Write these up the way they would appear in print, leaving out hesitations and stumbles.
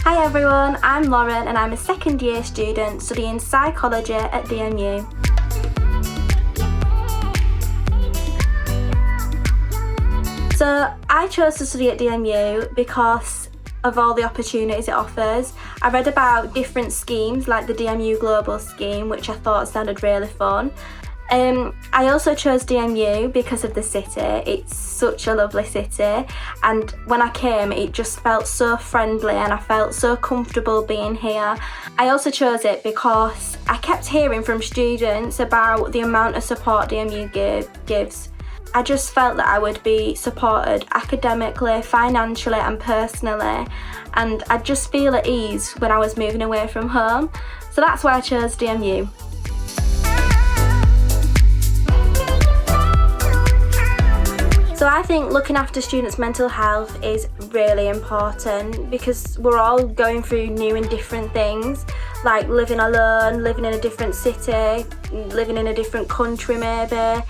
Hi everyone, I'm Lauren and I'm a second year student studying psychology at DMU. So I chose to study at DMU because of all the opportunities it offers. I read about different schemes like the DMU Global scheme, which I thought sounded really fun. I also chose DMU because of the city. It's such a lovely city, and when I came it just felt so friendly and I felt so comfortable being here. I also chose it because I kept hearing from students about the amount of support DMU gives. I just felt that I would be supported academically, financially and personally, and I'd just feel at ease when I was moving away from home. So that's why I chose DMU. So I think looking after students' mental health is really important because we're all going through new and different things, like living alone, living in a different city, living in a different country maybe,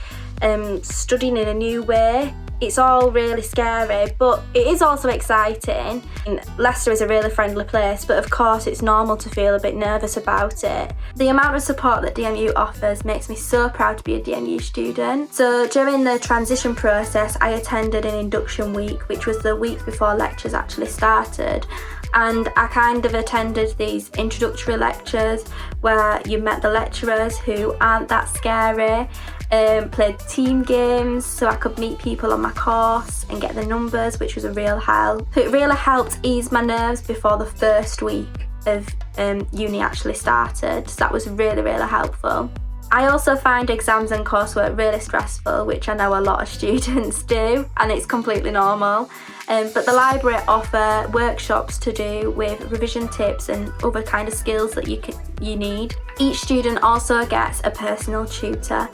studying in a new way. It's all really scary, but it is also exciting. Leicester is a really friendly place, but of course it's normal to feel a bit nervous about it. The amount of support that DMU offers makes me so proud to be a DMU student. So during the transition process, I attended an induction week, which was the week before lectures actually started. And I kind of attended these introductory lectures where you met the lecturers who aren't that scary, played team games so I could meet people on my course and get the numbers, which was a real help. So it really helped ease my nerves before the first week of uni actually started, so that was really, really helpful. I also find exams and coursework really stressful, which I know a lot of students do, and it's completely normal. But the library offer workshops to do with revision tips and other kind of skills that you need. Each student also gets a personal tutor.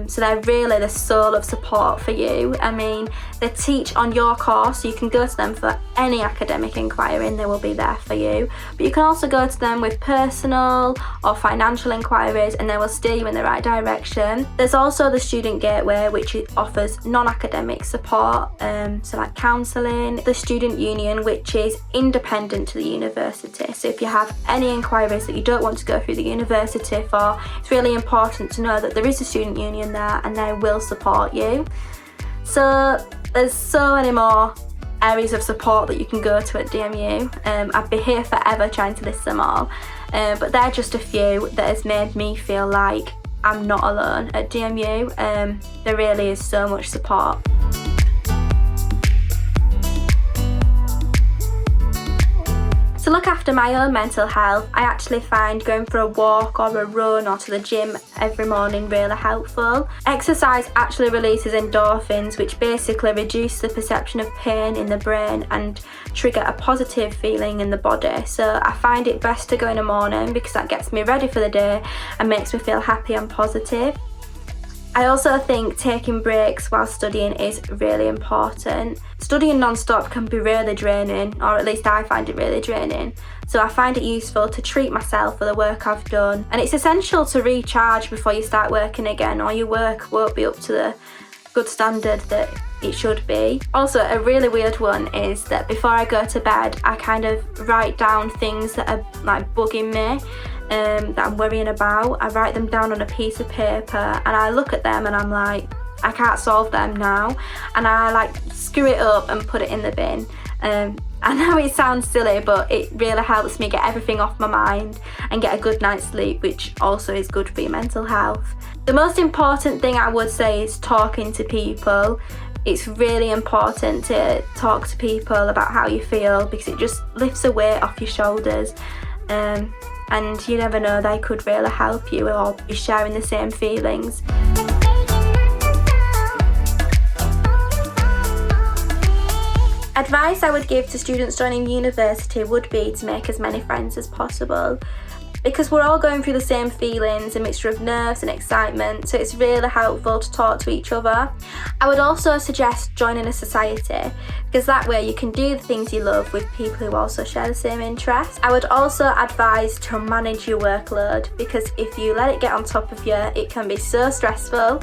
So they're really the soul of support for you. I mean, they teach on your course, so you can go to them for any academic inquiry and they will be there for you. But you can also go to them with personal or financial inquiries and they will steer you in the right direction. There's also the Student Gateway, which offers non-academic support, so like counselling. The Student Union, which is independent to the university. So if you have any inquiries that you don't want to go through the university for, it's really important to know that there is a student union there and they will support you. So there's so many more areas of support that you can go to at DMU. I'd be here forever trying to list them all, but they're just a few that has made me feel like I'm not alone at DMU. There really is so much support. To look after my own mental health, I actually find going for a walk or a run or to the gym every morning really helpful. Exercise actually releases endorphins, which basically reduce the perception of pain in the brain and trigger a positive feeling in the body. So I find it best to go in the morning because that gets me ready for the day and makes me feel happy and positive. I also think taking breaks while studying is really important. Studying non-stop can be really draining, or at least I find it really draining. So I find it useful to treat myself for the work I've done. And it's essential to recharge before you start working again, or your work won't be up to the good standard that it should be. Also, a really weird one is that before I go to bed, I kind of write down things that are like bugging me, that I'm worrying about. I write them down on a piece of paper and I look at them and I'm like, I can't solve them now, and I like screw it up and put it in the bin. I know it sounds silly, but it really helps me get everything off my mind and get a good night's sleep, which also is good for your mental health. The most important thing I would say is talking to people. It's really important to talk to people about how you feel because it just lifts a weight off your shoulders. And you never know, they could really help you or be sharing the same feelings. Advice I would give to students joining university would be to make as many friends as possible, because we're all going through the same feelings, a mixture of nerves and excitement, so it's really helpful to talk to each other. I would also suggest joining a society, because that way you can do the things you love with people who also share the same interests. I would also advise to manage your workload, because if you let it get on top of you, it can be so stressful.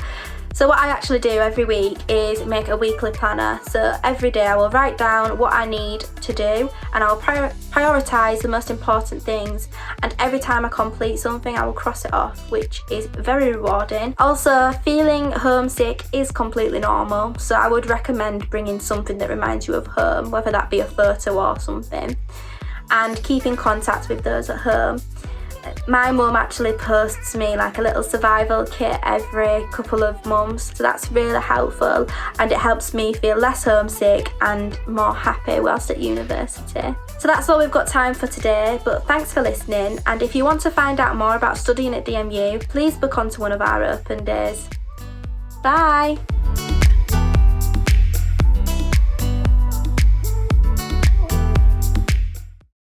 So what I actually do every week is make a weekly planner. So every day I will write down what I need to do, and I'll prioritise the most important things, and every time I complete something I will cross it off, which is very rewarding. Also, feeling homesick is completely normal, so I would recommend bringing something that reminds you of home, whether that be a photo or something, and keep in contact with those at home. My mum actually posts me like a little survival kit every couple of months, so that's really helpful, and it helps me feel less homesick and more happy whilst at university. So that's all we've got time for today, but thanks for listening, and if you want to find out more about studying at DMU, please book onto one of our open days. Bye!